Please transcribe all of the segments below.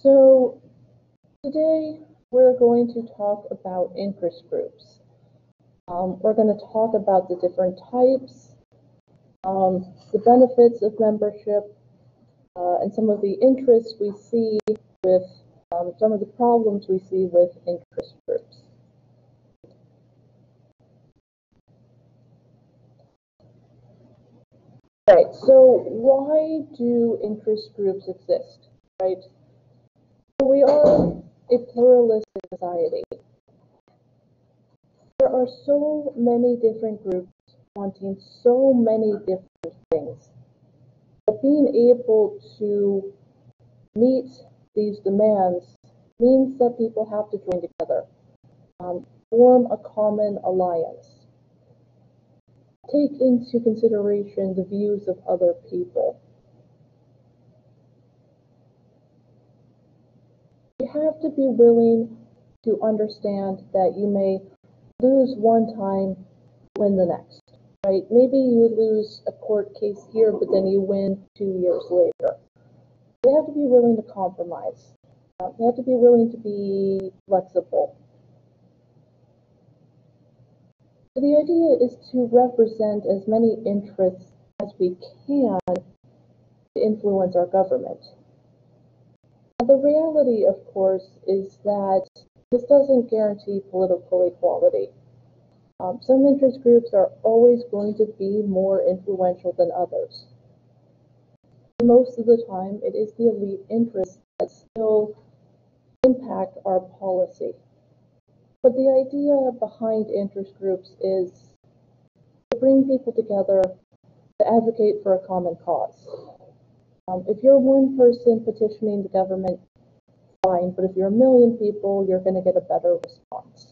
So today we're going to talk about interest groups. We're going to talk about the different types, the benefits of membership, and some of the interests we see with some of the problems we see with interest groups. Right, so why do interest groups exist, right? So we are a pluralistic society. There are so many different groups wanting so many different things. But being able to meet these demands means that people have to join together, form a common alliance, take into consideration the views of other people. You have to be willing to understand that you may lose one time, win the next, right? Maybe you lose a court case here, but then you win 2 years later. You have to be willing to compromise. You have to be willing to be flexible. So the idea is to represent as many interests as we can to influence our government. Now, the reality, of course, is that this doesn't guarantee political equality. Some interest groups are always going to be more influential than others. Most of the time, it is the elite interests that still impact our policy. But the idea behind interest groups is to bring people together to advocate for a common cause. If you're one person petitioning the government, fine, but if you're a million people, you're going to get a better response.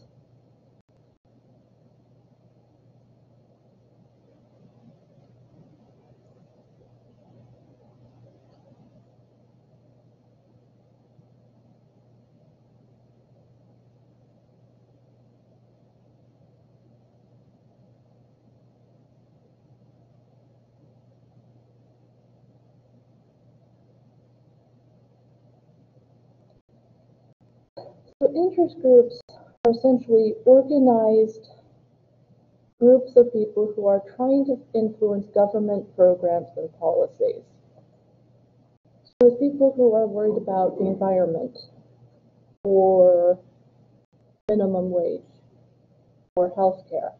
So interest groups are essentially organized groups of people who are trying to influence government programs and policies. So it's people who are worried about the environment, or minimum wage, or healthcare.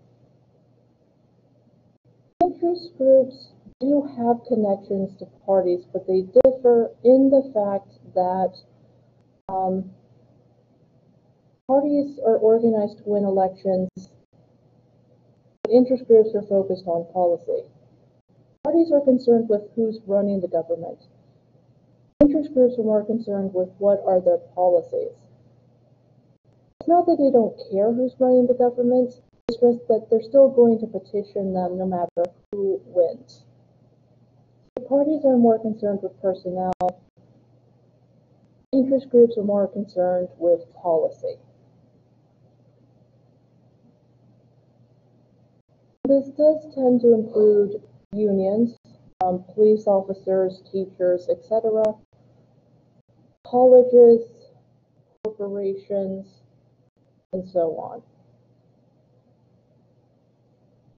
Interest groups do have connections to parties, but they differ in the fact that parties are organized to win elections. Interest groups are focused on policy. Parties are concerned with who's running the government. Interest groups are more concerned with what are their policies. It's not that they don't care who's running the government, it's just that they're still going to petition them no matter who wins. The parties are more concerned with personnel. Interest groups are more concerned with policy. This does tend to include unions, police officers, teachers, etc., colleges, corporations, and so on.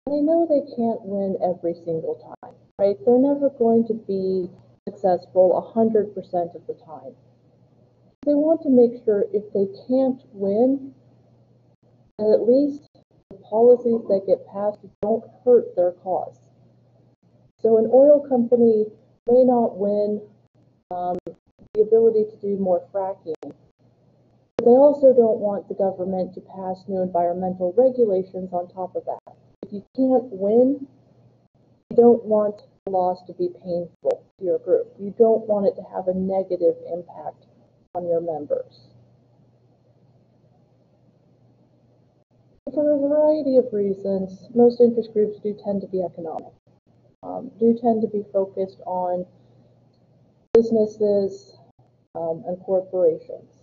And I know they can't win every single time, right? They're never going to be successful 100% of the time. They want to make sure if they can't win, that at least the policies that get passed don't hurt their cause. So an oil company may not win the ability to do more fracking, but they also don't want the government to pass new environmental regulations on top of that. If you can't win, you don't want the loss to be painful to your group. You don't want it to have a negative impact on your members. For a variety of reasons, most interest groups do tend to be economic, do tend to be focused on businesses and corporations.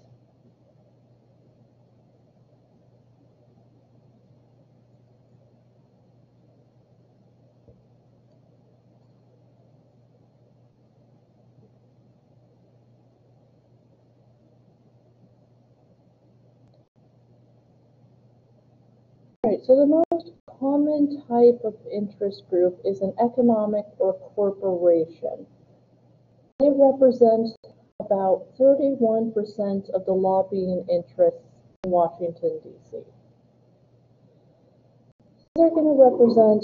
Right, so the most common type of interest group is an economic or corporation. They represent about 31% of the lobbying interests in Washington, D.C. They're going to represent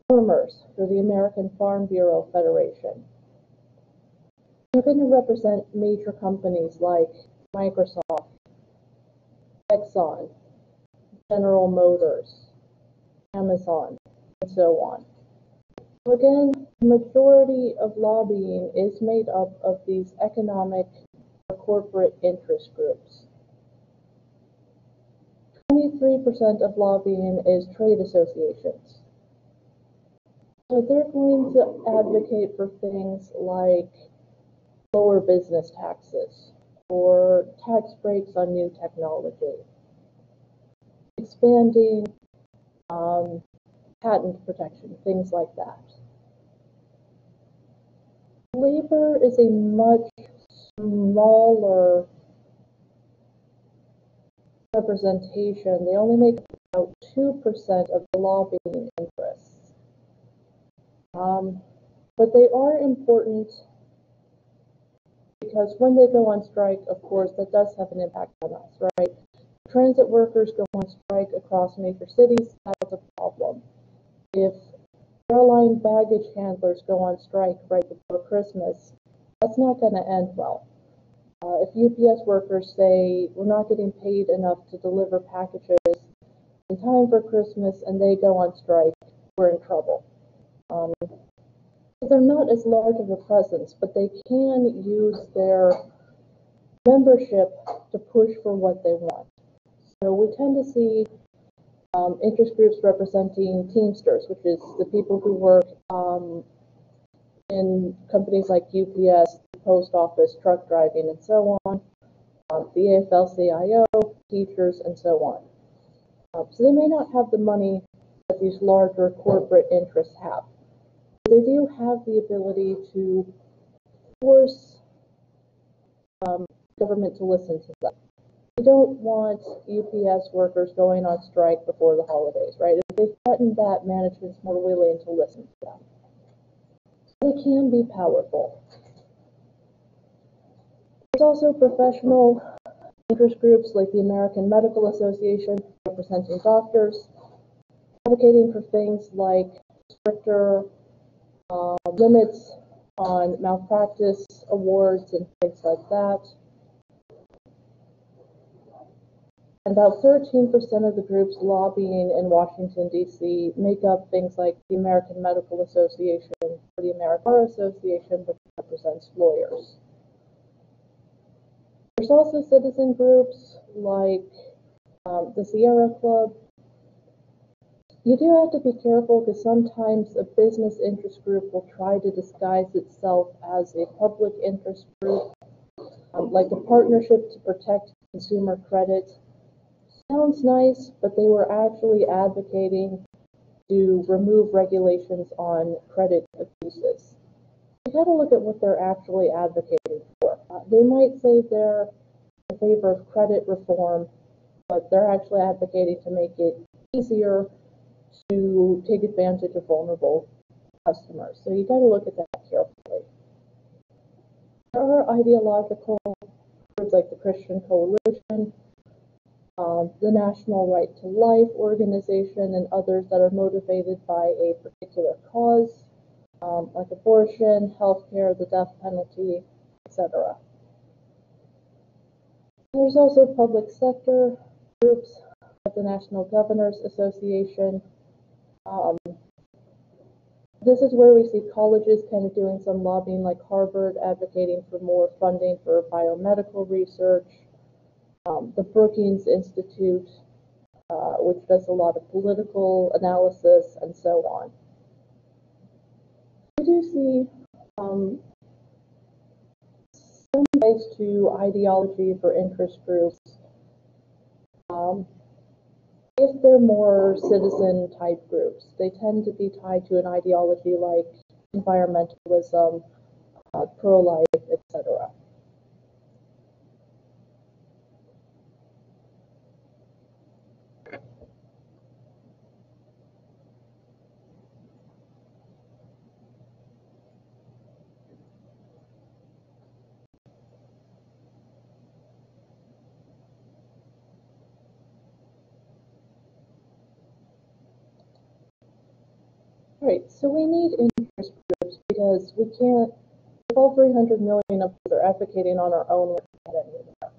farmers for the American Farm Bureau Federation. They're going to represent major companies like Microsoft, Exxon, General Motors, Amazon, and so on. So again, the majority of lobbying is made up of these economic or corporate interest groups. 23% of lobbying is trade associations. So they're going to advocate for things like lower business taxes or tax breaks on new technology, expanding patent protection, things like that. Labor is a much smaller representation. They only make about 2% of the lobbying interests. But they are important because when they go on strike, of course, that does have an impact on us, right? Transit workers go on strike across major cities, that's a problem. If airline baggage handlers go on strike right before Christmas, that's not going to end well. If UPS workers say we're not getting paid enough to deliver packages in time for Christmas and they go on strike, we're in trouble. They're not as large of a presence, but they can use their membership to push for what they want. So we tend to see interest groups representing Teamsters, which is the people who work in companies like UPS, the post office, truck driving, and so on, the AFL-CIO, teachers, and so on. So they may not have the money that these larger corporate interests have. They do have the ability to force government to listen to them. We don't want UPS workers going on strike before the holidays, right? If they threaten that, management's more willing to listen to them. They can be powerful. There's also professional interest groups like the American Medical Association, representing doctors, advocating for things like stricter limits on malpractice awards and things like that. And about 13% of the groups lobbying in Washington, D.C. make up things like the American Medical Association or the American Bar Association, which represents lawyers. There's also citizen groups like the Sierra Club. You do have to be careful because sometimes a business interest group will try to disguise itself as a public interest group, like a partnership to protect consumer credit. Sounds nice, but they were actually advocating to remove regulations on credit abuses. You got to look at what they're actually advocating for. They might say they're in favor of credit reform, but they're actually advocating to make it easier to take advantage of vulnerable customers. So you got to look at that carefully. There are ideological groups like the Christian Coalition, the National Right to Life organization, and others that are motivated by a particular cause, like abortion, healthcare, the death penalty, etc. There's also public sector groups like the National Governors Association. This is where we see colleges kind of doing some lobbying, like Harvard advocating for more funding for biomedical research, the Brookings Institute, which does a lot of political analysis, and so on. We do see some ties to ideology for interest groups. If they're more citizen-type groups, they tend to be tied to an ideology like environmentalism, pro-life, etc. Right, so we need interest groups because we can't, if all 300 million of us are advocating on our own, we can't anymore.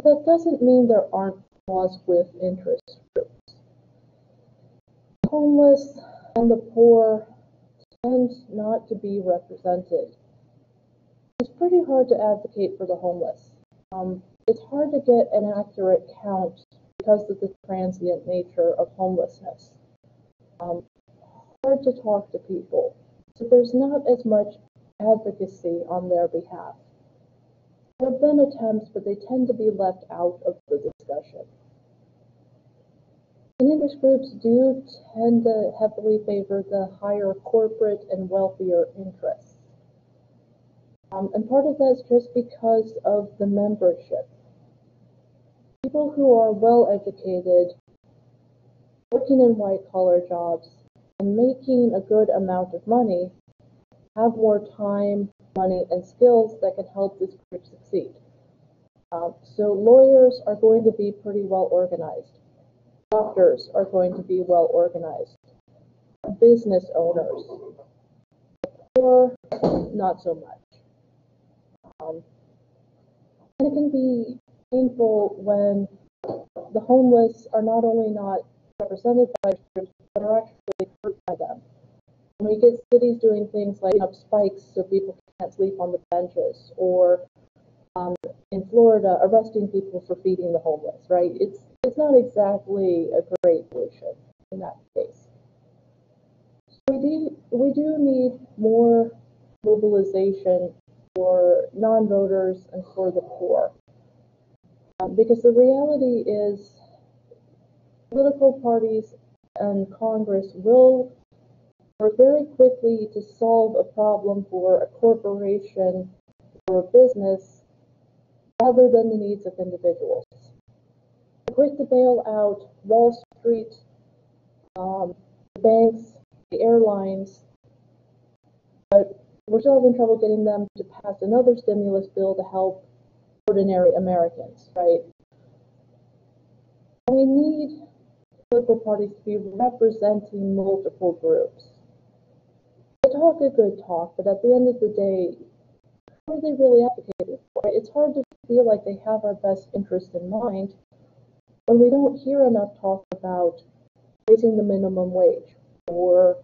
That doesn't mean there aren't flaws with interest groups. The homeless and the poor tend not to be represented. It's pretty hard to advocate for the homeless. It's hard to get an accurate count because of the transient nature of homelessness. Hard to talk to people, so there's not as much advocacy on their behalf. There have been attempts, but they tend to be left out of the discussion. And interest groups do tend to heavily favor the higher corporate and wealthier interests. And part of that is just because of the membership. People who are well educated, working in white-collar jobs, and making a good amount of money have more time, money, and skills that can help this group succeed. So lawyers are going to be pretty well organized. Doctors are going to be well organized. Business owners, or not so much. And it can be painful when the homeless are not only not represented by groups, but are actually hurt by them. When we get cities doing things like up spikes so people can't sleep on the benches, or in Florida, arresting people for feeding the homeless, right? It's not exactly a great solution in that case. We do need more mobilization for non-voters and for the poor. Because the reality is political parties and Congress will work very quickly to solve a problem for a corporation or a business rather than the needs of individuals. They're quick to bail out Wall Street, the banks, the airlines, but we're still having trouble getting them to pass another stimulus bill to help ordinary Americans, right? We need political parties to be representing multiple groups. They talk a good talk, but at the end of the day, who are they really advocating for? It's hard to feel like they have our best interest in mind when we don't hear enough talk about raising the minimum wage, or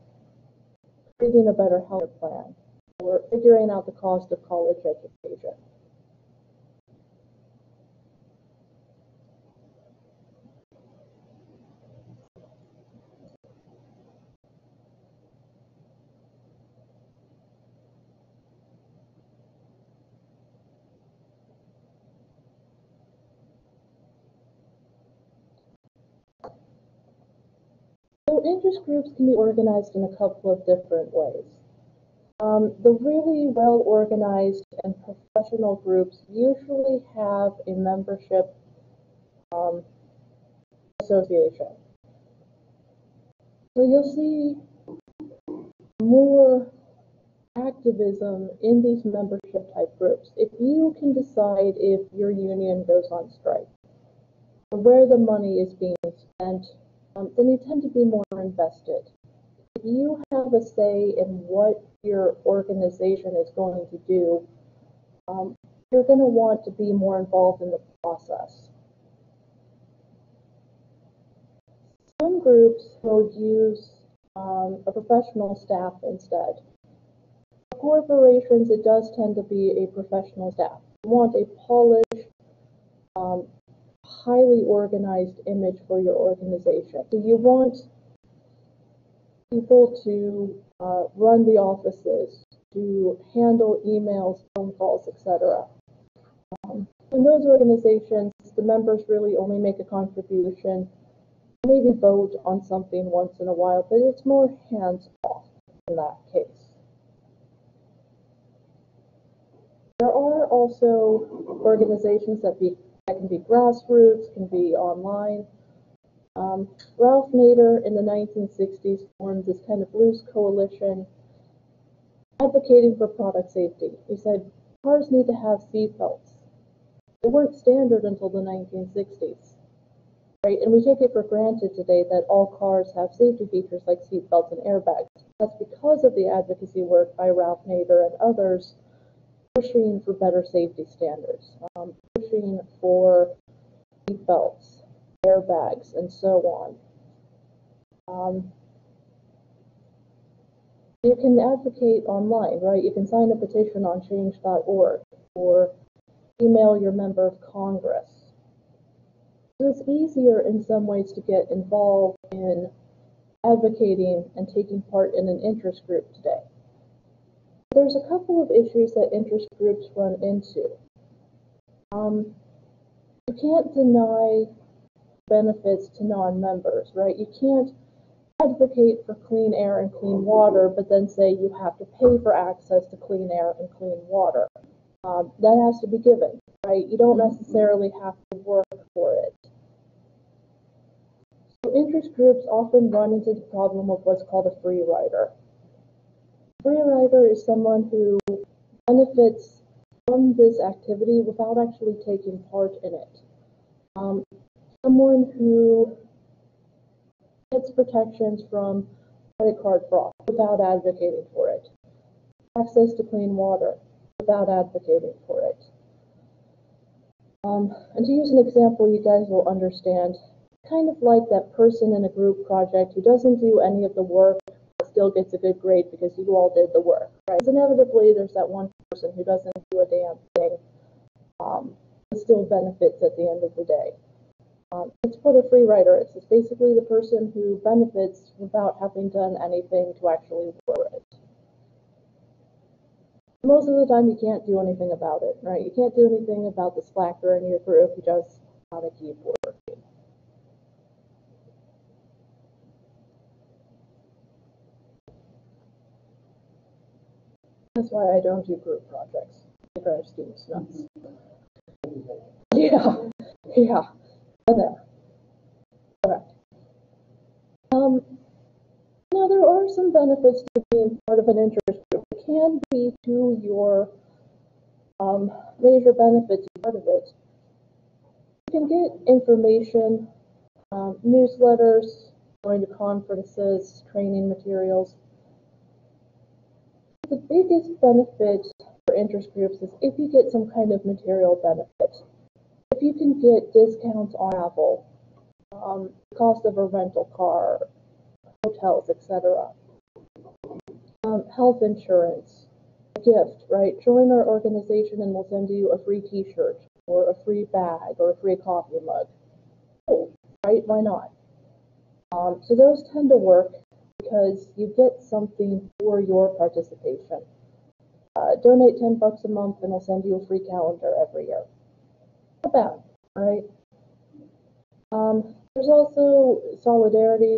creating a better health plan, or figuring out the cost of college education. So interest groups can be organized in a couple of different ways. The really well-organized and professional groups usually have a membership association. So you'll see more activism in these membership type groups. If you can decide if your union goes on strike, or where the money is being spent, then you tend to be more invested. If you have a say in what your organization is going to do, you're going to want to be more involved in the process. Some groups will use a professional staff instead. For corporations, it does tend to be a professional staff. You want a polished, highly organized image for your organization. So you want people to run the offices, to handle emails, phone calls, etc. In those organizations, the members really only make a contribution, maybe vote on something once in a while, but it's more hands-off in that case. There are also organizations that can be grassroots, can be online. Ralph Nader in the 1960s formed this kind of loose coalition advocating for product safety. He said cars need to have seat belts. They weren't standard until the 1960s. right? And we take it for granted today that all cars have safety features like seat belts and airbags. That's because of the advocacy work by Ralph Nader and others pushing for better safety standards, pushing for seat belts, airbags, and so on. You can advocate online, right? You can sign a petition on change.org or email your member of Congress. So it's easier in some ways to get involved in advocating and taking part in an interest group today. There's a couple of issues that interest groups run into. You can't deny benefits to non-members, right? You can't advocate for clean air and clean water, but then say you have to pay for access to clean air and clean water. That has to be given, right? You don't necessarily have to work for it. So interest groups often run into the problem of what's called a free rider. A free rider is someone who benefits from this activity without actually taking part in it. Someone who gets protections from credit card fraud without advocating for it. Access to clean water without advocating for it. And to use an example you guys will understand, kind of like that person in a group project who doesn't do any of the work but still gets a good grade because you all did the work, right? Because inevitably there's that one person who doesn't do a damn thing, but still benefits at the end of the day. That's what a free rider is. It's basically the person who benefits without having done anything to actually work for it. Most of the time you can't do anything about it, right? You can't do anything about the slacker in your group who just want to keep working. That's why I don't do group projects. They drive students nuts. Yeah. There. Correct. Now there are some benefits to being part of an interest group. It can be to your major benefits part of it. You can get information, newsletters, going to conferences, training materials. The biggest benefit for interest groups is if you get some kind of material benefit. If you can get discounts on travel, cost of a rental car, hotels, etc. Health insurance, a gift, right? Join our organization and we'll send you a free t-shirt or a free bag or a free coffee mug. Cool, right? Why not? So those tend to work because you get something for your participation. Donate $10 a month and we'll send you a free calendar every year. Not bad, right? There's also solidarity.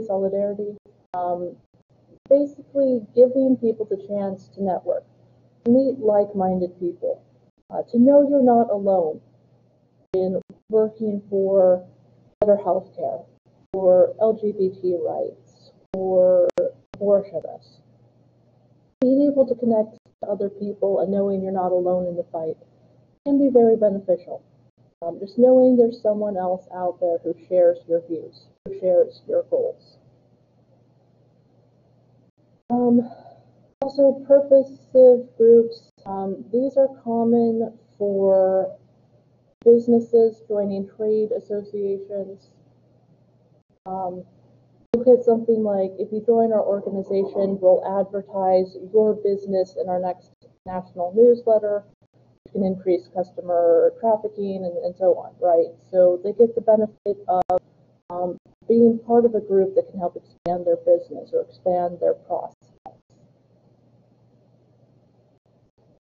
Basically giving people the chance to network, to meet like-minded people, to know you're not alone in working for better health care, for LGBT rights, for abortionists. Being able to connect to other people and knowing you're not alone in the fight can be very beneficial. Just knowing there's someone else out there who shares your views, who shares your goals. Also, purposive groups. These are common for businesses joining trade associations. Look at something like, if you join our organization, we'll advertise your business in our next national newsletter. You can increase customer trafficking and so on, right? So they get the benefit of being part of a group that can help expand their business or expand their prospects.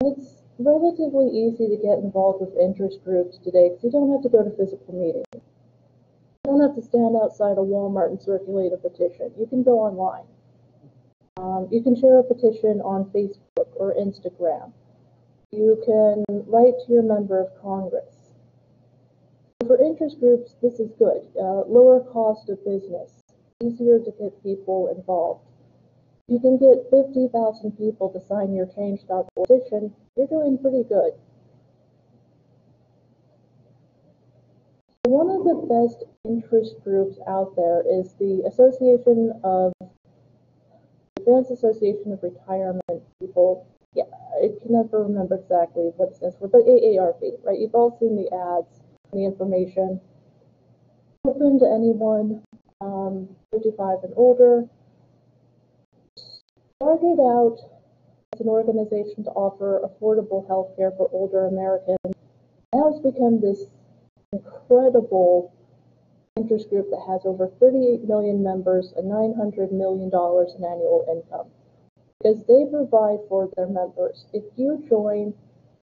It's relatively easy to get involved with interest groups today because you don't have to go to physical meetings. You don't have to stand outside a Walmart and circulate a petition. You can go online. You can share a petition on Facebook or Instagram. You can write to your member of Congress. For interest groups, this is good. Lower cost of business, easier to get people involved. You can get 50,000 people to sign your change.org petition, you're doing pretty good. One of the best interest groups out there is the Advanced Association of Retirement People. Yeah, I can never remember exactly what it stands for, but AARP, right? You've all seen the ads, the information. Open to anyone 55 and older. Started out as an organization to offer affordable health care for older Americans. Now it's become this incredible interest group that has over 38 million members and $900 million in annual income. Because they provide for their members. If you join,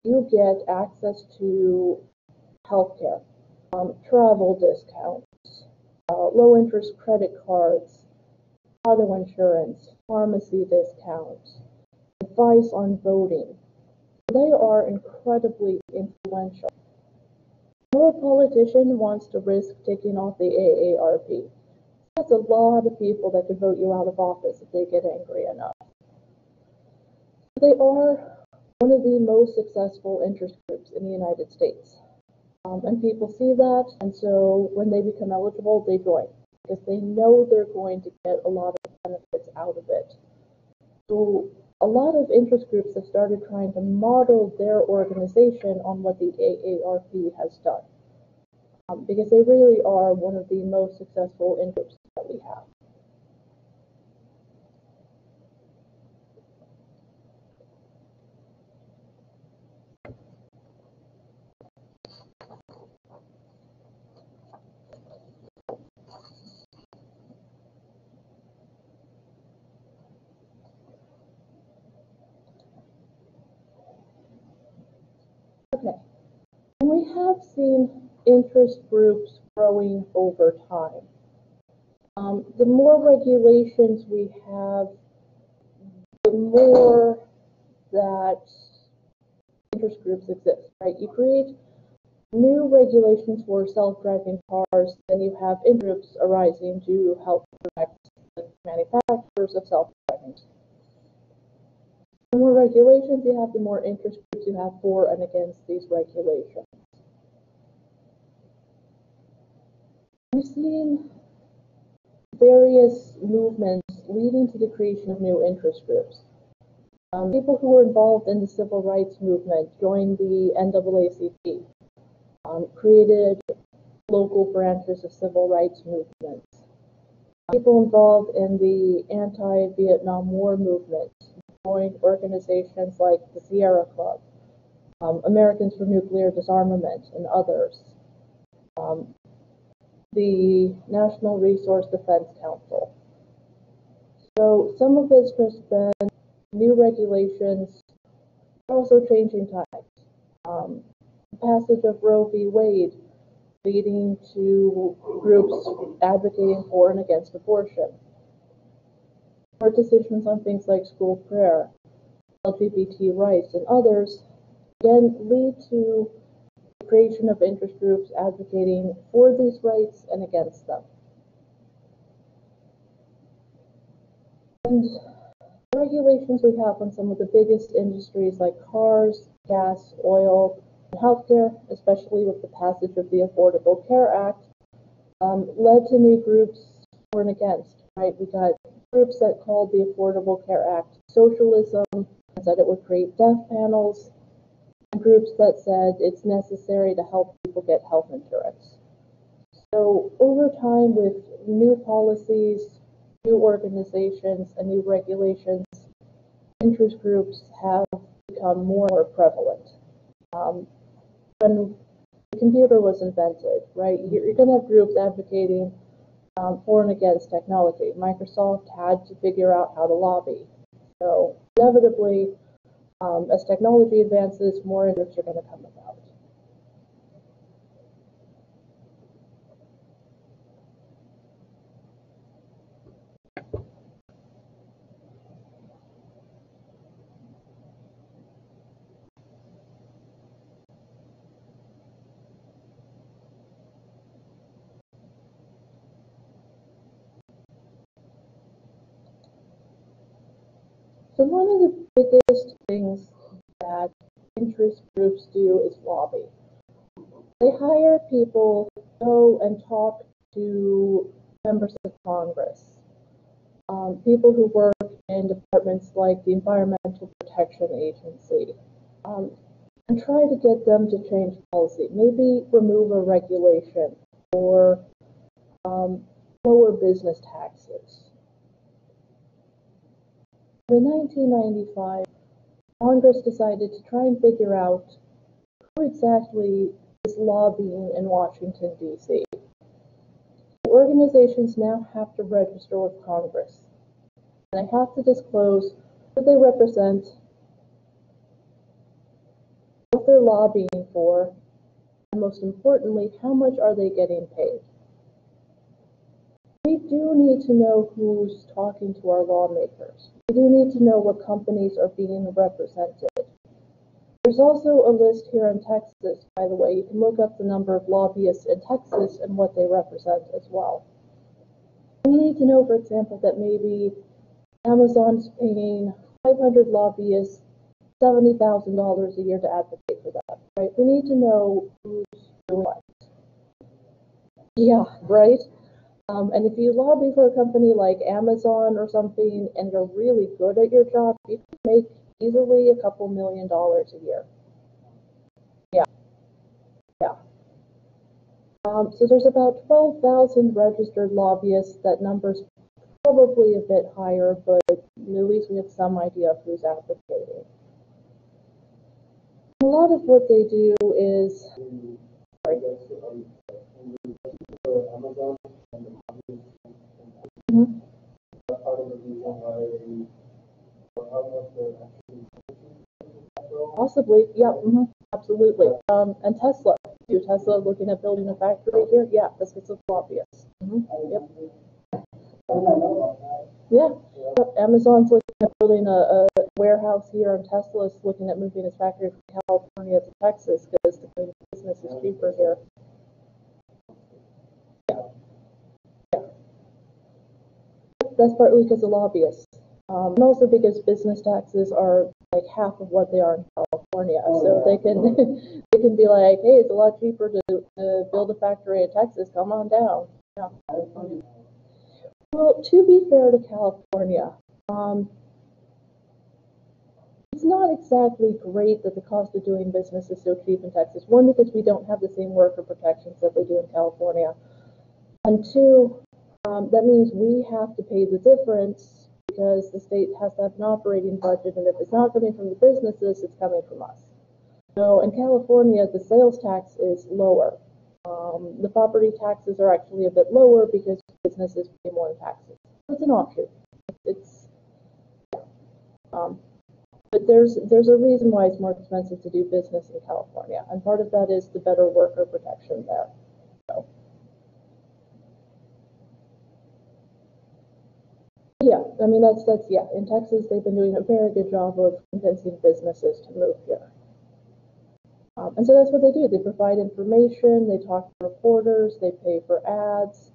you get access to healthcare, travel discounts, low interest credit cards, auto insurance, pharmacy discounts, advice on voting. They are incredibly influential. No politician wants to risk taking off the AARP. That's a lot of people that could vote you out of office if they get angry enough. They are one of the most successful interest groups in the United States. And people see that, and so when they become eligible, they join, because they know they're going to get a lot of benefits out of it. So a lot of interest groups have started trying to model their organization on what the AARP has done, because they really are one of the most successful interest groups that we have. Okay, and we have seen interest groups growing over time. The more regulations we have, the more that interest groups exist, right? You create new regulations for self-driving cars, then you have interest groups arising to help protect the manufacturers of self-driving. The more regulations you have, the more interest groups you have for and against these regulations. We've seen various movements leading to the creation of new interest groups. People who were involved in the civil rights movement joined the NAACP, created local branches of civil rights movements. People involved in the anti-Vietnam War movement joined organizations like the Sierra Club, Americans for Nuclear Disarmament, and others. The National Resource Defense Council. So some of it's just been new regulations, also changing times. Passage of Roe v. Wade leading to groups advocating for and against abortion. Or decisions on things like school prayer, LGBT rights, and others, again, lead to the creation of interest groups advocating for these rights and against them. And the regulations we have on some of the biggest industries like cars, gas, oil, and healthcare, especially with the passage of the Affordable Care Act, led to new groups for and against, right? We got groups that called the Affordable Care Act socialism, and said it would create death panels, and groups that said it's necessary to help people get health insurance. So over time, with new policies, new organizations, and new regulations, interest groups have become more and more prevalent. When the computer was invented, right, you're going to have groups advocating for and against technology. Microsoft had to figure out how to lobby. So inevitably, as technology advances, more interests are going to come about. So one of the biggest things that interest groups do is lobby. They hire people go and talk to members of Congress, people who work in departments like the Environmental Protection Agency, and try to get them to change policy. Maybe remove a regulation or lower business taxes. In 1995, Congress decided to try and figure out who exactly is lobbying in Washington, D.C. Organizations now have to register with Congress. And they have to disclose who they represent, what they're lobbying for, and most importantly, how much are they getting paid. We do need to know who's talking to our lawmakers. We do need to know what companies are being represented. There's also a list here in Texas, by the way. You can look up the number of lobbyists in Texas and what they represent as well. We need to know, for example, that maybe Amazon's paying 500 lobbyists $70,000 a year to advocate for that, right? We need to know who's doing what. Yeah, right? And if you lobby for a company like Amazon or something and you're really good at your job, you can make easily a couple $1 million a year. Yeah. So there's about 12,000 registered lobbyists. That number's probably a bit higher, but at least we have some idea of who's advocating. A lot of what they do is... Possibly, yeah, absolutely. And Tesla, too. Tesla looking at building a factory here, yeah, this gets lobbyists. Yep. Yeah, Amazon's looking at building a warehouse here, and Tesla's looking at moving its factory from California to Texas because the business is cheaper here. Yeah. That's partly because of lobbyists, and also because business taxes are like half of what they are in California, so they can they can be like, hey, it's a lot cheaper to build a factory in Texas. Come on down. Yeah. Well, to be fair to California, it's not exactly great that the cost of doing business is so cheap in Texas. One, because we don't have the same worker protections that they do in California, and two, that means we have to pay the difference because the state has to have an operating budget, and if it's not coming from the businesses, it's coming from us. So in California, the sales tax is lower. The property taxes are actually a bit lower because businesses pay more in taxes. It's an offshoot. But there's a reason why it's more expensive to do business in California, and part of that is the better worker protection there. So, yeah, I mean that's yeah. In Texas, they've been doing a very good job of convincing businesses to move here. And so that's what they do. They provide information, they talk to reporters, they pay for ads.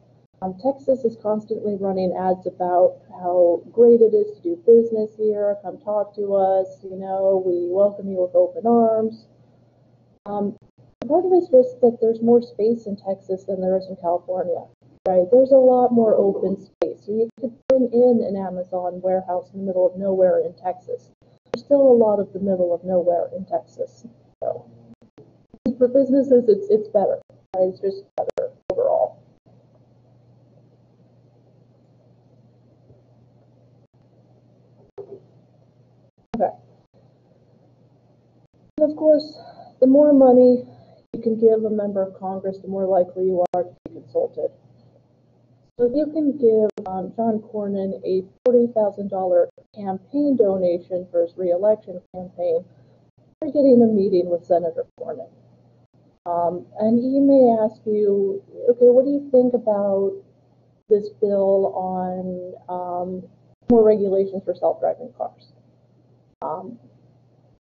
Texas is constantly running ads about how great it is to do business here. Come talk to us, you know, we welcome you with open arms. Part of it is just that there's more space in Texas than there is in California, right? There's a lot more open space. So you could bring in an Amazon warehouse in the middle of nowhere in Texas. There's still a lot of the middle of nowhere in Texas. So for businesses, it's better, right? It's just better overall. Okay. And of course, the more money you can give a member of Congress, the more likely you are to be consulted. So if you can give John Cornyn a $40,000 campaign donation for his re-election campaign, you're getting a meeting with Senator Cornyn. And he may ask you, okay, what do you think about this bill on more regulations for self-driving cars?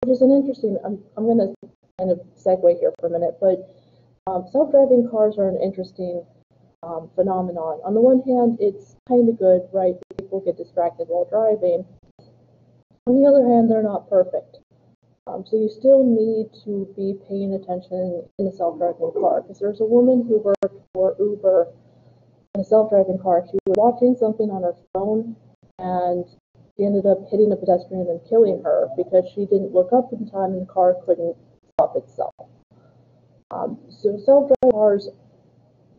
Which is an interesting, I'm going to kind of segue here for a minute, but self-driving cars are an interesting phenomenon. On the one hand, it's kind of good, right? People get distracted while driving. On the other hand, they're not perfect. So you still need to be paying attention in a self-driving car, because there's a woman who worked or Uber in a self-driving car. She was watching something on her phone, and she ended up hitting a pedestrian and killing her because she didn't look up in time and the car couldn't stop itself. So self-driving cars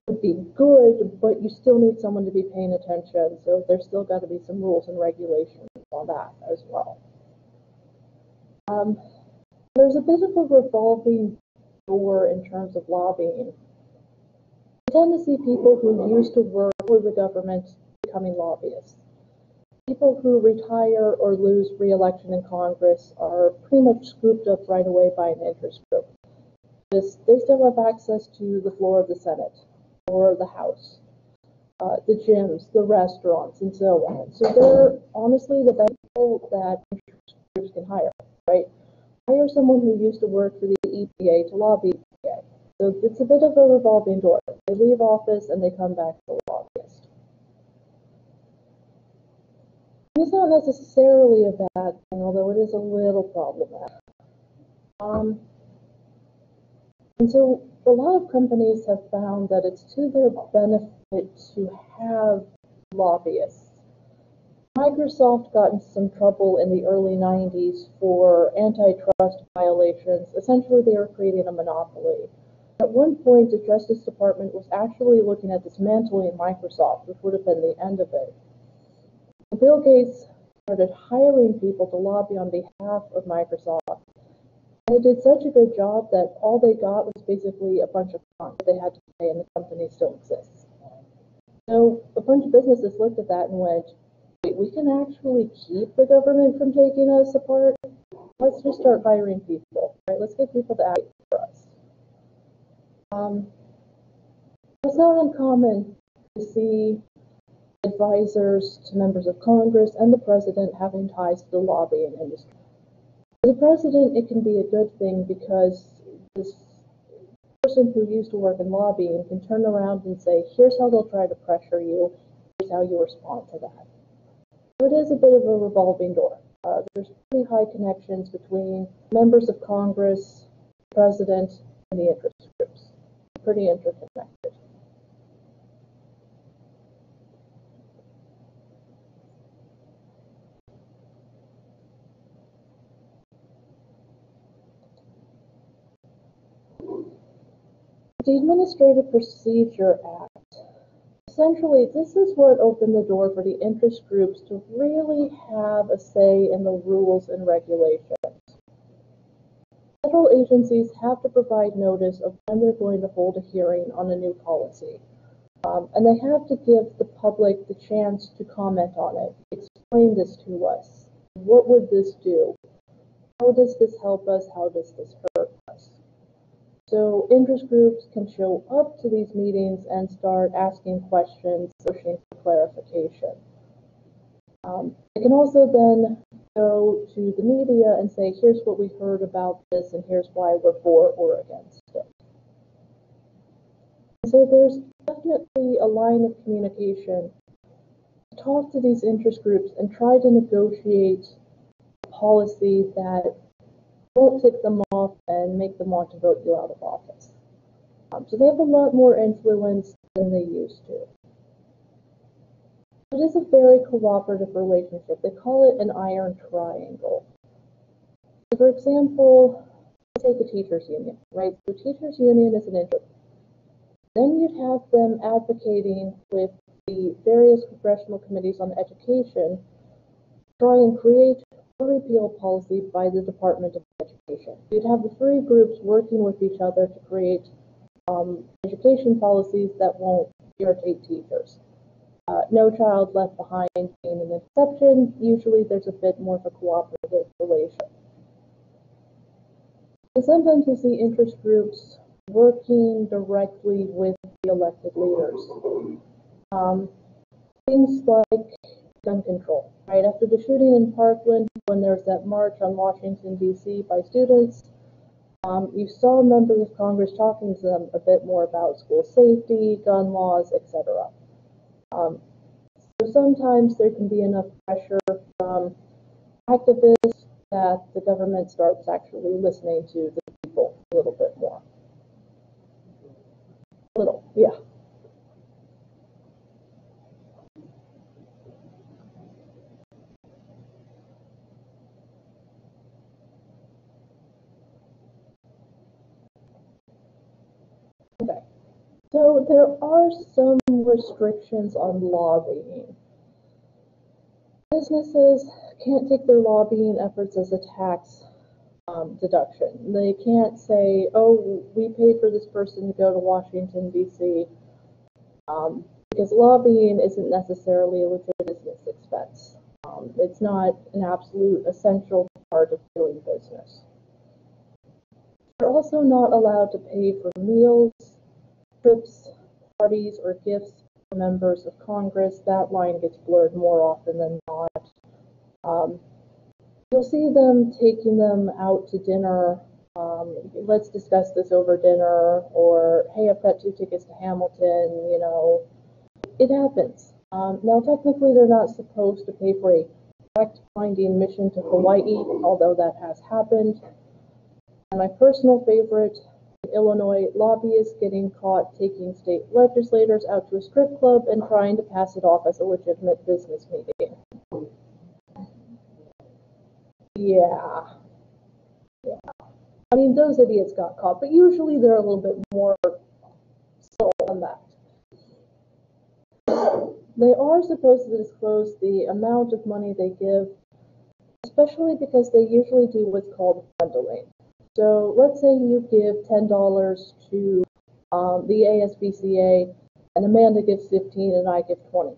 would be good, but you still need someone to be paying attention. So there's still got to be some rules and regulations on that as well. There's a bit of a revolving door in terms of lobbying. We tend to see people who used to work for the government becoming lobbyists. People who retire or lose re-election in Congress are pretty much scooped up right away by an interest group. They still have access to the floor of the Senate or the House, the gyms, the restaurants, and so on. So they're honestly the best people that interest groups can hire, right? Hire someone who used to work for the EPA to lobby EPA. So it's a bit of a revolving door. They leave office and they come back to the lobbyist. It's not necessarily a bad thing, although it is a little problematic. And so a lot of companies have found that it's to their benefit to have lobbyists. Microsoft got into some trouble in the early 90s for antitrust violations. Essentially, they were creating a monopoly. At one point, the Justice Department was actually looking at dismantling Microsoft, which would have been the end of it. Bill Gates started hiring people to lobby on behalf of Microsoft. And they did such a good job that all they got was basically a bunch of funds that they had to pay, and the company still exists. So a bunch of businesses looked at that and went, wait, we can actually keep the government from taking us apart? Let's just start hiring people, right? Let's get people to act for us. It's not uncommon to see advisors to members of Congress and the president having ties to the lobbying industry. For the president, it can be a good thing because this person who used to work in lobbying can turn around and say, here's how they'll try to pressure you, here's how you respond to that. So it is a bit of a revolving door. There's pretty high connections between members of Congress, the president, and the interest groups. Pretty interconnected. The Administrative Procedure Act. Essentially, this is what opened the door for the interest groups to really have a say in the rules and regulations. Federal agencies have to provide notice of when they're going to hold a hearing on a new policy. And they have to give the public the chance to comment on it. Explain this to us. What would this do? How does this help us? How does this hurt us? So interest groups can show up to these meetings and start asking questions, pushing for clarification. They can also then go to the media and say, here's what we heard about this, and here's why we're for or against it. So there's definitely a line of communication to talk to these interest groups and try to negotiate a policy that won't tick them off and make them want to vote you out of office. So they have a lot more influence than they used to. It is a very cooperative relationship. They call it an iron triangle. So for example, let's take a teachers union, right? So teachers union is an interest. Then you'd have them advocating with the various congressional committees on education, try and create a repeal policy by the Department of Education. You'd have the three groups working with each other to create education policies that won't irritate teachers. No child left behind being an exception. Usually there's a bit more of a cooperative relation. And sometimes you see interest groups working directly with the elected leaders. Things like gun control, right? After the shooting in Parkland, when there's that march on Washington, D.C. by students, you saw members of Congress talking to them a bit more about school safety, gun laws, etc. So sometimes there can be enough pressure from activists that the government starts actually listening to the people a little bit more. A little, yeah. Okay, so there are some restrictions on lobbying. Businesses can't take their lobbying efforts as a tax deduction. They can't say, oh, we paid for this person to go to Washington, D.C., because lobbying isn't necessarily a legit business expense. It's not an absolute essential part of doing business. They're also not allowed to pay for meals, trips, parties, or gifts for members of Congress. That line gets blurred more often than not. You'll see them taking them out to dinner. Let's discuss this over dinner, or hey, I've got 2 tickets to Hamilton, you know. It happens. Now, technically, they're not supposed to pay for a fact-finding mission to Hawaii, although that has happened. And my personal favorite, in Illinois, lobbyists getting caught taking state legislators out to a strip club and trying to pass it off as a legitimate business meeting. Yeah. I mean, those idiots got caught, but usually they're a little bit more subtle than that. They are supposed to disclose the amount of money they give, especially because they usually do what's called bundling. So let's say you give $10 to the ASPCA, and Amanda gives 15 and I give 20.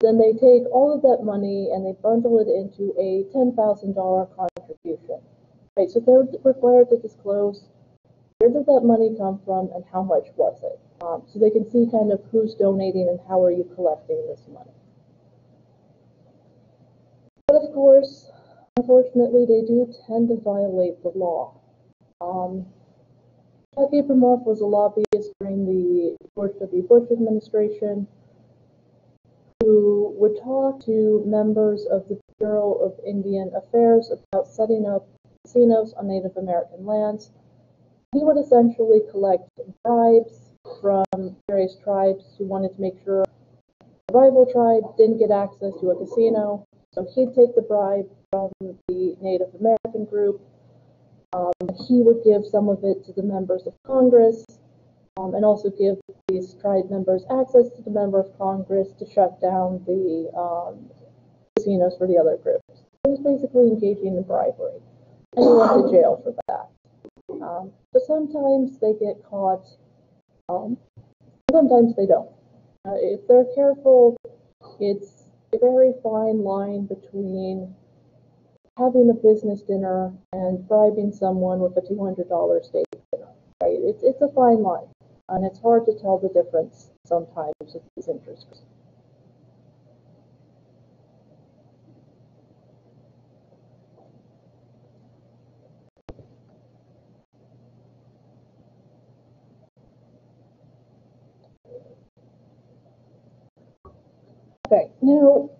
Then they take all of that money and they bundle it into a $10,000 contribution. Right, so they're required to disclose where did that money come from and how much was it. So they can see kind of who's donating and how are you collecting this money. But of course, unfortunately, they do tend to violate the law. Jack Abramoff was a lobbyist during the George W. Bush administration who would talk to members of the Bureau of Indian Affairs about setting up casinos on Native American lands. He would essentially collect bribes from various tribes who wanted to make sure the rival tribe didn't get access to a casino. So he'd take the bribe from the Native American group. He would give some of it to the members of Congress, and also give these tribe members access to the member of Congress to shut down the casinos for the other groups. He was basically engaging in bribery, and he went to jail for that. But sometimes they get caught, sometimes they don't. If they're careful, it's a very fine line between having a business dinner and bribing someone with a $200 steak dinner, right? It's a fine line, and it's hard to tell the difference sometimes with these interest groups. Okay, now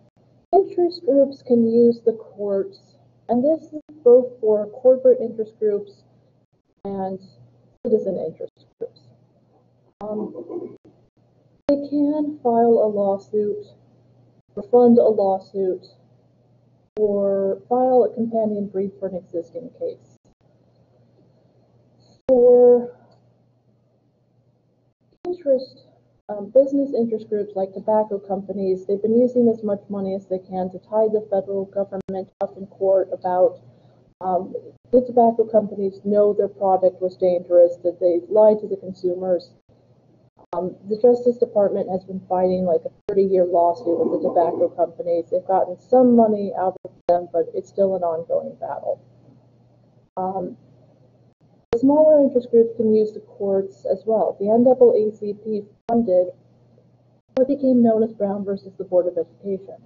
interest groups can use the courts, and this is both for corporate interest groups and citizen interest groups. They can file a lawsuit, or fund a lawsuit, or file a companion brief for an existing case. For business interest groups like tobacco companies, they've been using as much money as they can to tie the federal government up in court about the tobacco companies know their product was dangerous, that they lied to the consumers. The Justice Department has been fighting like a 30-year lawsuit with the tobacco companies. They've gotten some money out of them, but it's still an ongoing battle. The smaller interest groups can use the courts as well. The NAACP funded what became known as Brown versus the Board of Education.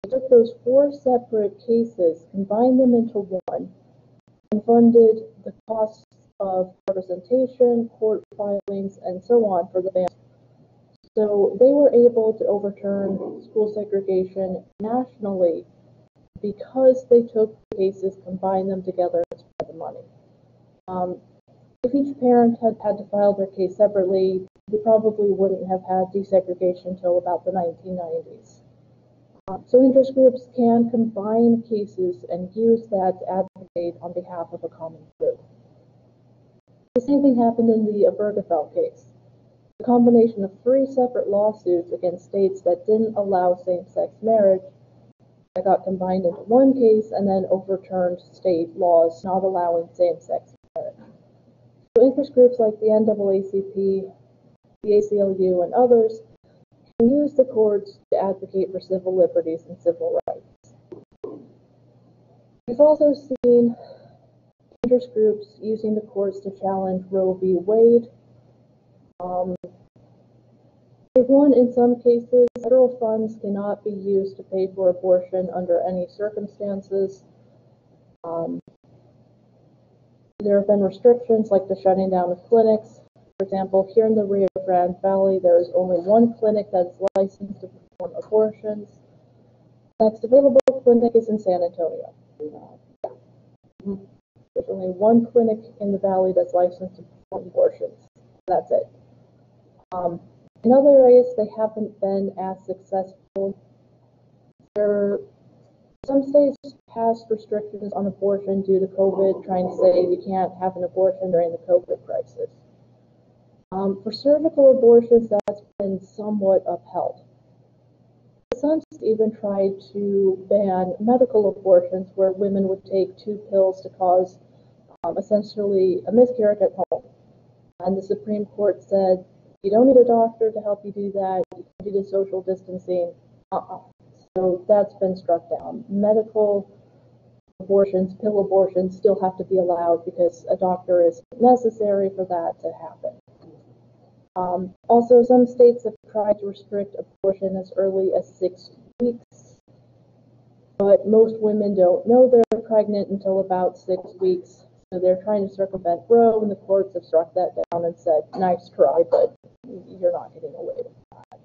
They took those 4 separate cases, combined them into one, and funded the costs of representation, court filings, and so on for the families. So they were able to overturn school segregation nationally because they took cases, combined them together, and spread the money. If each parent had to file their case separately, we probably wouldn't have had desegregation until about the 1990s. So interest groups can combine cases and use that to advocate on behalf of a common group. The same thing happened in the Obergefell case. The combination of 3 separate lawsuits against states that didn't allow same-sex marriage that got combined into one case and then overturned state laws not allowing same-sex marriage. So interest groups like the NAACP, the ACLU, and others can use the courts to advocate for civil liberties and civil rights. We've also seen interest groups using the courts to challenge Roe v. Wade. They've won in some cases. Federal funds cannot be used to pay for abortion under any circumstances. There have been restrictions like the shutting down of clinics. For example, here in the Rio Grande Valley, there is only one clinic that is licensed to perform abortions. The next available clinic is in San Antonio. There's only one clinic in the valley that's licensed to perform abortions. That's it. In other areas, they haven't been as successful. Some states passed restrictions on abortion due to COVID, trying to say you can't have an abortion during the COVID crisis. For cervical abortions, that's been somewhat upheld. Some even tried to ban medical abortions where women would take 2 pills to cause essentially a miscarriage at home. And the Supreme Court said, you don't need a doctor to help you do that. You can do the social distancing. So that's been struck down. Medical abortions, pill abortions, still have to be allowed because a doctor is necessary for that to happen. Also, some states have tried to restrict abortion as early as 6 weeks, but most women don't know they're pregnant until about 6 weeks. So they're trying to circumvent Roe, and the courts have struck that down and said, nice try, but you're not getting away with that.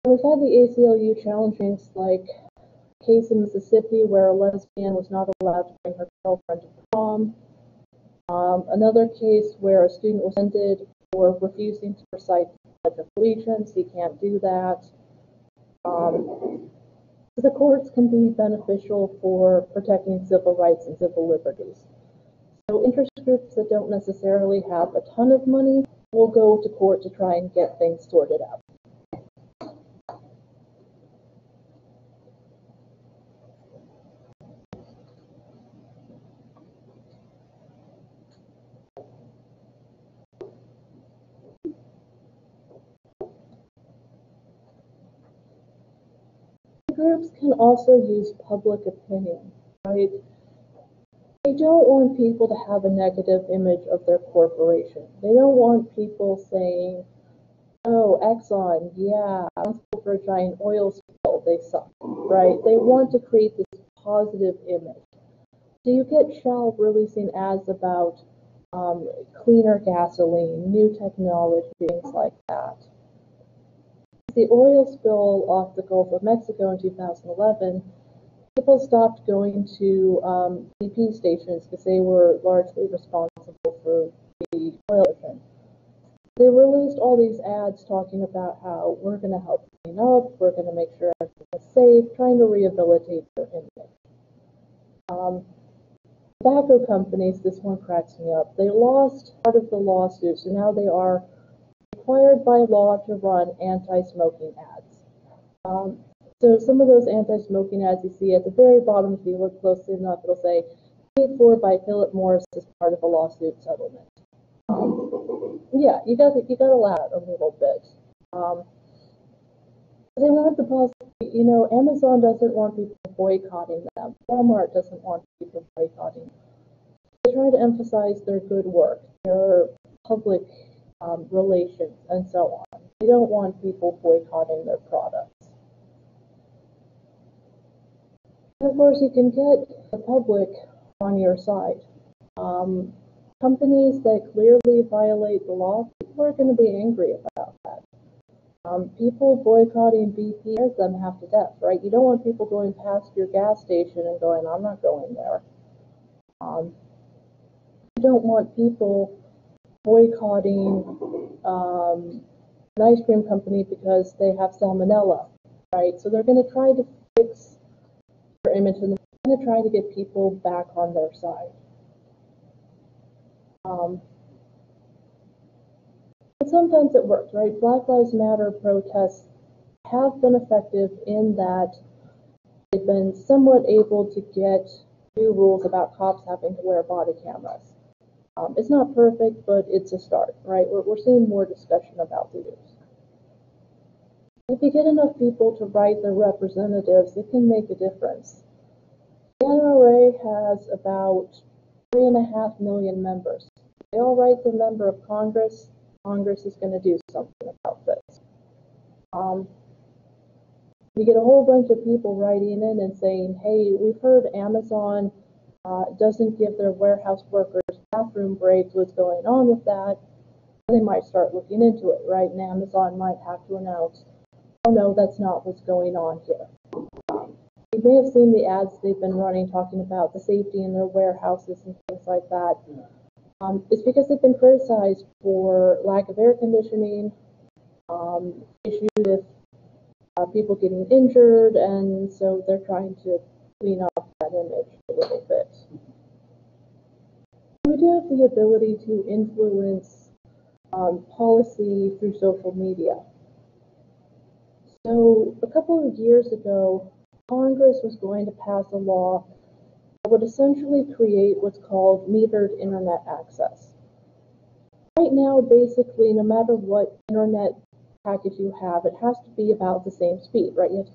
We've had the ACLU challenge things like a case in Mississippi where a lesbian was not allowed to bring her girlfriend to prom. Another case where a student was suspended for refusing to recite the Pledge of Allegiance. He can't do that. The courts can be beneficial for protecting civil rights and civil liberties. So interest groups that don't necessarily have a ton of money will go to court to try and get things sorted out. Groups can also use public opinion, right? They don't want people to have a negative image of their corporation. They don't want people saying, oh, Exxon, yeah, responsible for a giant oil spill, they suck, right? They want to create this positive image. So you get Shell releasing ads about cleaner gasoline, new technology, things like that. The oil spill off the Gulf of Mexico in 2011, people stopped going to BP stations because they were largely responsible for the oil pollution. They released all these ads talking about how we're going to help clean up, we're going to make sure everything is safe, trying to rehabilitate their image. Tobacco companies, this one cracks me up. They lost part of the lawsuit, so now they are required by law to run anti-smoking ads. So some of those anti-smoking ads you see at the very bottom, if you look closely enough, it'll say, paid for by Philip Morris as part of a lawsuit settlement. Yeah, you got to laugh a little bit. They want the possibility, Amazon doesn't want people boycotting them. Walmart doesn't want people boycotting them. They try to emphasize their good work, their public relations, and so on. They don't want people boycotting their products. And of course, you can get the public on your side. Companies that clearly violate the law, people are going to be angry about that. People boycotting BP scares them half to death, right? You don't want people going past your gas station and going, I'm not going there. You don't want people boycotting an ice cream company because they have salmonella, right? So they're going to try to fix their image and they're going to try to get people back on their side. Sometimes it works, right? Black Lives Matter protests have been effective in that they've been somewhat able to get new rules about cops having to wear body cameras. It's not perfect, but it's a start, right? We're seeing more discussion about the use. If you get enough people to write their representatives, it can make a difference. The NRA has about 3.5 million members. They all write their member of Congress. Congress is going to do something about this. You get a whole bunch of people writing in and saying, hey, we've heard Amazon doesn't give their warehouse workers bathroom breaks. What's going on with that? They might start looking into it, right? And Amazon might have to announce, oh no, that's not what's going on here. You may have seen the ads they've been running talking about the safety in their warehouses and things like that. It's because they've been criticized for lack of air conditioning, issues with people getting injured, and so they're trying to clean up that image a little bit. We do have the ability to influence policy through social media. So a couple of years ago, Congress was going to pass a law that would essentially create what's called metered internet access. Right now, basically, no matter what internet package you have, it has to be about the same speed, right? You have to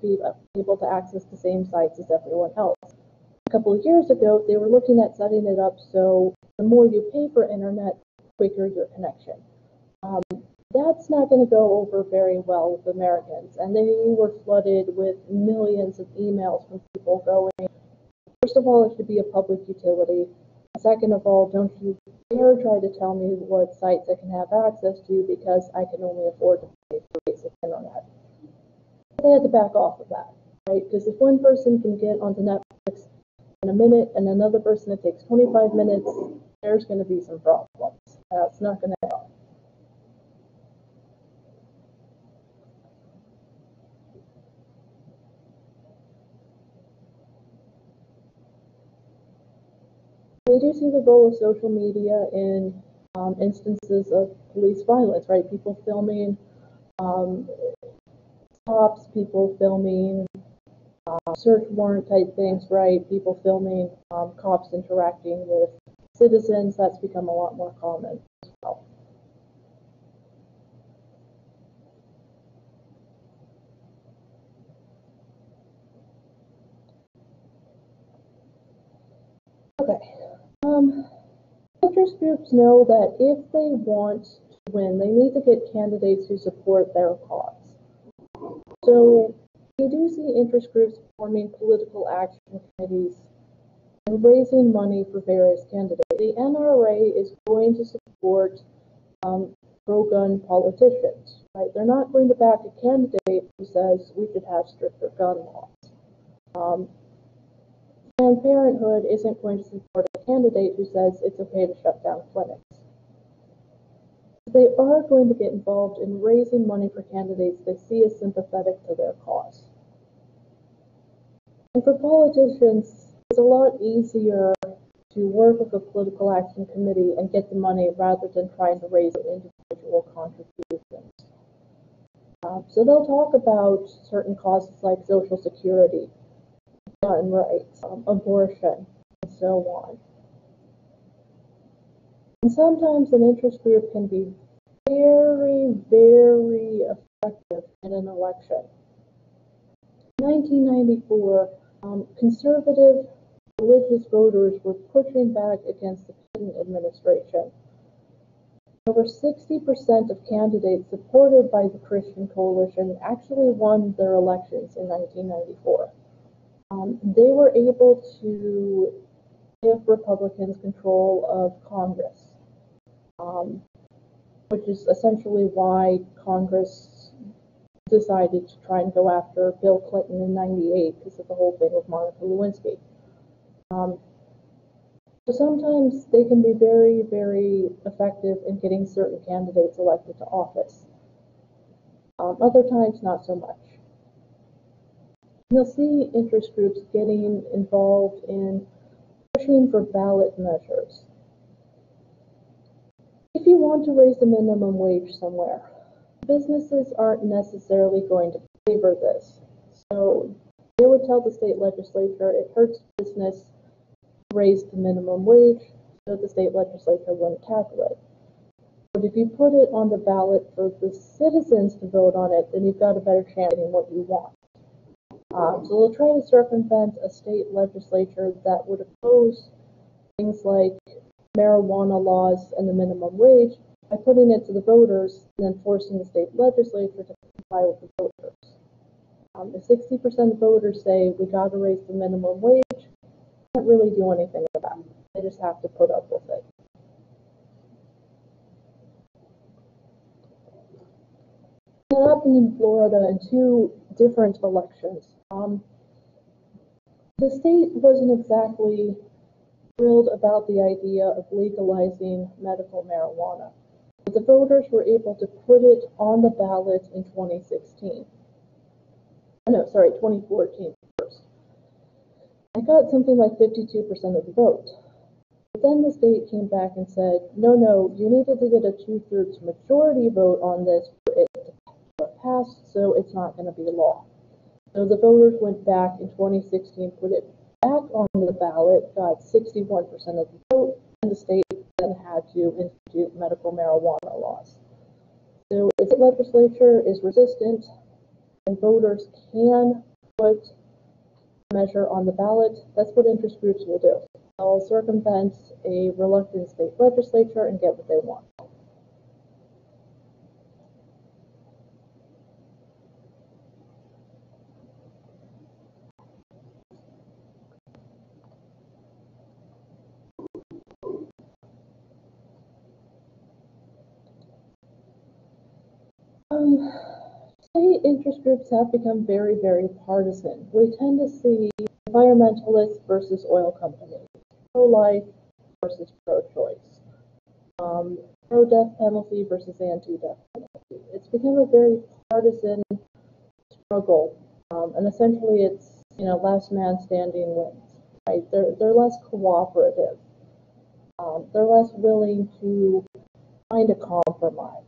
be able to access the same sites as everyone else. A couple of years ago, they were looking at setting it up so the more you pay for internet, the quicker your connection. That's not going to go over very well with Americans, and they were flooded with millions of emails from people going, first of all, it should be a public utility. Second of all, don't you dare try to tell me what sites I can have access to because I can only afford to pay for basic internet. They had to back off of that, right? Because if one person can get onto Netflix in a minute and another person it takes 25 minutes, there's going to be some problems. That's not going to help. We do see the role of social media in instances of police violence, right? People filming stops, people filming search warrant type things, right? People filming cops interacting with citizens. That's become a lot more common as well. Okay. Interest groups know that if they want to win, they need to get candidates who support their cause. So you do see interest groups forming political action committees and raising money for various candidates. The NRA is going to support pro-gun politicians, right? They're not going to back a candidate who says we should have stricter gun laws. Planned Parenthood isn't going to support a candidate who says it's okay to shut down clinics. They are going to get involved in raising money for candidates they see as sympathetic to their cause. And for politicians, it's a lot easier to work with a political action committee and get the money rather than trying to raise individual contributions. So they'll talk about certain causes like Social Security, gun rights, abortion, and so on. And sometimes an interest group can be very, very effective in an election. In 1994, conservative religious voters were pushing back against the Clinton administration. Over 60% of candidates supported by the Christian Coalition actually won their elections in 1994. They were able to give Republicans control of Congress, which is essentially why Congress decided to try and go after Bill Clinton in '98 because of the whole thing with Monica Lewinsky. So sometimes they can be very, very effective in getting certain candidates elected to office. Other times, not so much. You'll see interest groups getting involved in pushing for ballot measures. if you want to raise the minimum wage somewhere, businesses aren't necessarily going to favor this. So they would tell the state legislature it hurts business to raise the minimum wage, so the state legislature wouldn't tackle it. But if you put it on the ballot for the citizens to vote on it, then you've got a better chance of getting what you want. So they'll try to circumvent a state legislature that would oppose things like marijuana laws and the minimum wage by putting it to the voters and then forcing the state legislature to comply with the voters. If 60% of voters say we got to raise the minimum wage, they can't really do anything about it. They just have to put up with it. It happened in Florida in two different elections. The state wasn't exactly thrilled about the idea of legalizing medical marijuana, but the voters were able to put it on the ballot in 2016. No, sorry, 2014 first. I got something like 52% of the vote. But then the state came back and said, no, you needed to get a 2/3 majority vote on this for it to pass, so it's not going to be law. So the voters went back in 2016, put it back on the ballot, got 61% of the vote, and the state then had to institute medical marijuana laws. So if the legislature is resistant and voters can put a measure on the ballot, that's what interest groups will do. They'll circumvent a reluctant state legislature and get what they want. State interest groups have become very, very partisan. We tend to see environmentalists versus oil companies, pro-life versus pro-choice, pro-death penalty versus anti-death penalty. It's become a very partisan struggle, and essentially it's, last man standing wins. Right? They're less cooperative. They're less willing to find a compromise.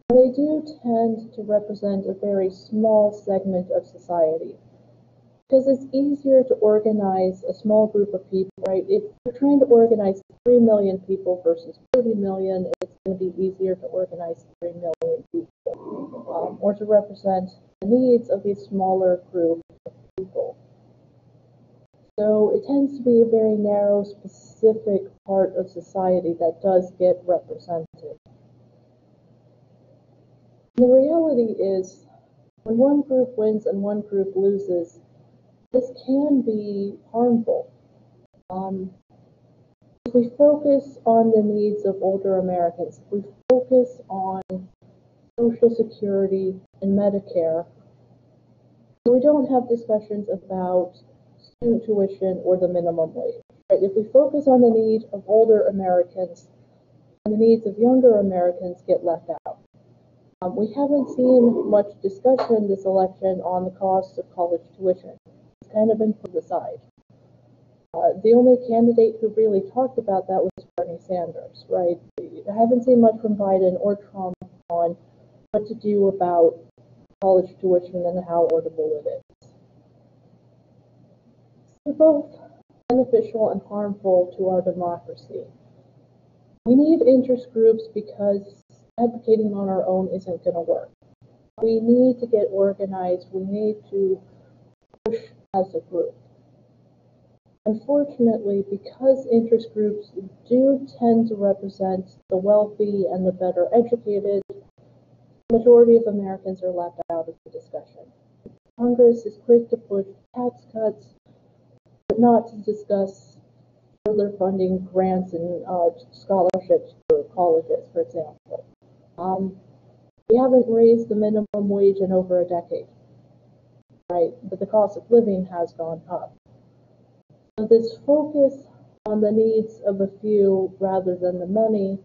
They do tend to represent a very small segment of society because it's easier to organize a small group of people, right? If you're trying to organize 3 million people versus 30 million, it's going to be easier to organize 3 million people or to represent the needs of a smaller group of people. So it tends to be a very narrow, specific part of society that does get represented. The reality is, when one group wins and one group loses, this can be harmful. If we focus on the needs of older Americans, if we focus on Social Security and Medicare, we don't have discussions about student tuition or the minimum wage. Right? If we focus on the need of older Americans, and the needs of younger Americans get left out. We haven't seen much discussion this election on the cost of college tuition. It's kind of been put aside. The only candidate who really talked about that was Bernie Sanders, right? I haven't seen much from Biden or Trump on what to do about college tuition and how affordable it is. They're both beneficial and harmful to our democracy. We need interest groups because advocating on our own isn't going to work. We need to get organized. We need to push as a group. Unfortunately, because interest groups do tend to represent the wealthy and the better educated, the majority of Americans are left out of the discussion. Congress is quick to push tax cuts, but not to discuss further funding grants and scholarships for colleges, for example. We haven't raised the minimum wage in over a decade, right? But the cost of living has gone up. So this focus on the needs of a few rather than the many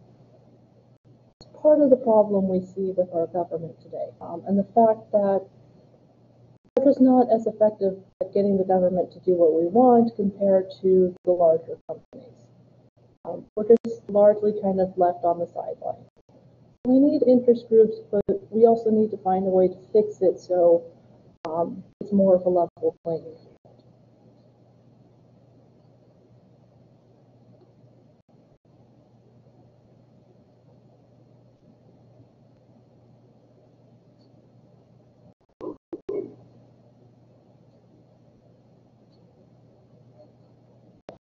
is part of the problem we see with our government today. And the fact that we're just not as effective at getting the government to do what we want compared to the larger companies. We're just largely kind of left on the sideline. We need interest groups, but we also need to find a way to fix it so it's more of a level playing field.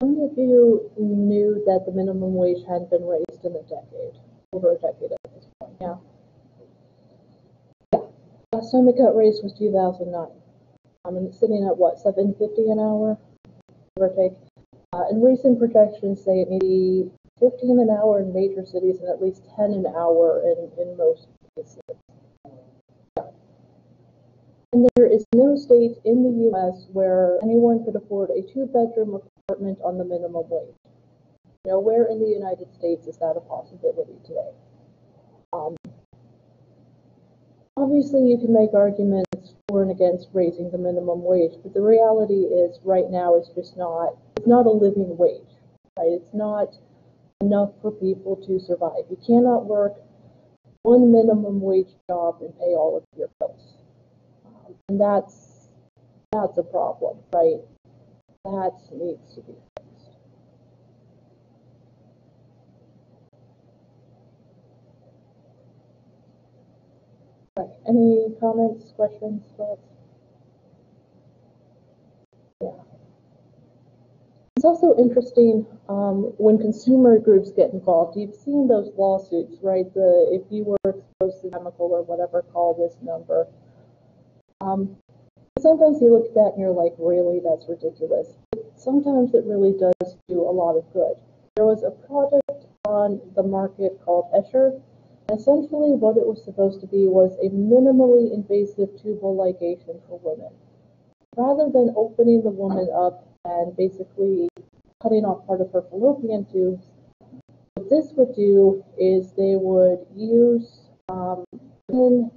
How many of you knew that the minimum wage hadn't been raised in a decade? Over a decade at this point, yeah. Last time it got raised was 2009. And it's sitting at what, $7.50 an hour, give or take. And recent projections say maybe 15 an hour in major cities and at least 10 an hour in most places. And there is no state in the U.S. where anyone could afford a two-bedroom apartment on the minimum wage. Nowhere in the United States is that a possibility today. Obviously, you can make arguments for and against raising the minimum wage, but the reality is right now it's just not, it's not a living wage, right? It's not enough for people to survive. You cannot work one minimum wage job and pay all of your bills. And that's a problem, right? That needs to be fixed. Okay. Any comments, questions, thoughts? Yeah. It's also interesting when consumer groups get involved. You've seen those lawsuits, right? If you were exposed to chemical or whatever, call this number. Sometimes you look at that and you're like, really, that's ridiculous. But sometimes it really does do a lot of good. There was a product on the market called Escher. Essentially, what it was supposed to be was a minimally invasive tubal ligation for women. Rather than opening the woman up and basically cutting off part of her fallopian tubes, what this would do is they would use thin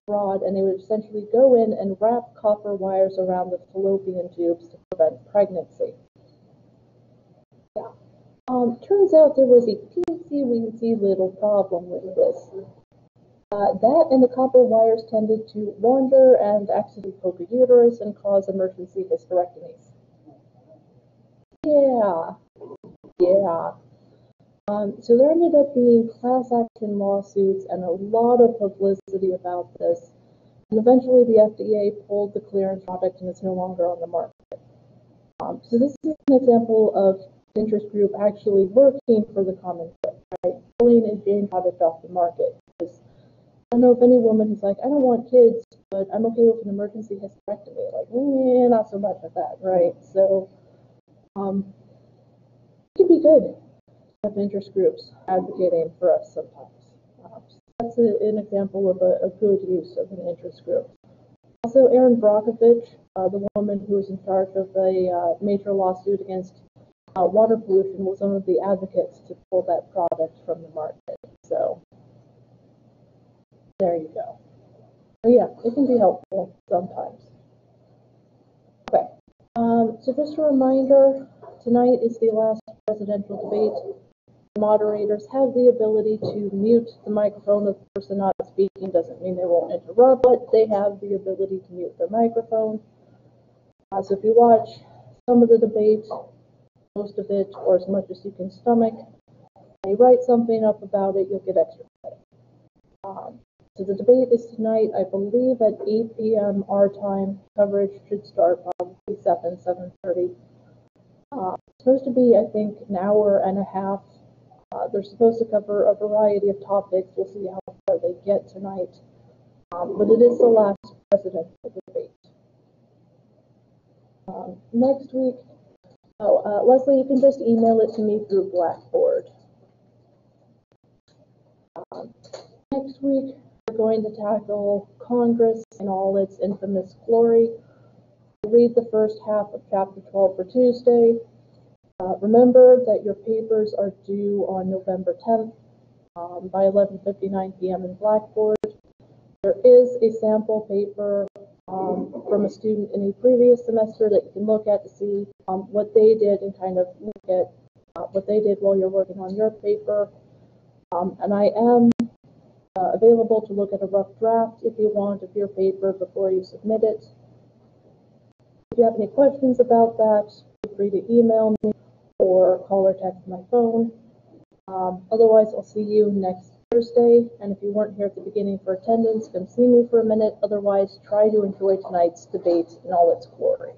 rod, and they would essentially go in and wrap copper wires around the fallopian tubes to prevent pregnancy. Yeah. Turns out there was a teensy-weensy little problem with this. That and the copper wires tended to wander and accidentally poke a uterus and cause emergency hysterectomies. Yeah. So there ended up being class action lawsuits and a lot of publicity about this. And eventually the FDA pulled the clearance product and it's no longer on the market. So this is an example of interest group actually working for the common good, right? Pulling a Jane product off the market. Because I don't know if any woman who's like, I don't want kids, but I'm okay with an emergency hysterectomy. Like, not so much of that, right? So it can be good to have interest groups advocating for us sometimes. That's an example of a good use of an interest group. Also, Erin Brockovich, the woman who was in charge of a major lawsuit against water pollution, was one of the advocates to pull that product from the market. So there you go. So yeah, it can be helpful sometimes. Okay, so just a reminder, tonight is the last presidential debate. Moderators have the ability to mute the microphone of the person not speaking. Doesn't mean they won't interrupt, but they have the ability to mute their microphone. So if you watch some of the debate, most of it, or as much as you can stomach, and you write something up about it, you'll get extra credit. So the debate is tonight, I believe, at 8 p.m. our time. Coverage should start probably 7:30. It's supposed to be, I think, an hour and a half. They're supposed to cover a variety of topics. We'll see how far they get tonight. But it is the last presidential debate. Next week, Leslie, you can just email it to me through Blackboard. Next week, we're going to tackle Congress in all its infamous glory. We'll read the first half of Chapter 12 for Tuesday. Remember that your papers are due on November 10th by 11:59 p.m. in Blackboard. There is a sample paper from a student in a previous semester that you can look at to see what they did and kind of look at what they did while you're working on your paper. And I am available to look at a rough draft if you want of your paper before you submit it. If you have any questions about that, feel free to email me or call or text my phone. Otherwise, I'll see you next Thursday, and if you weren't here at the beginning for attendance, come see me for a minute. Otherwise, try to enjoy tonight's debate in all its glory.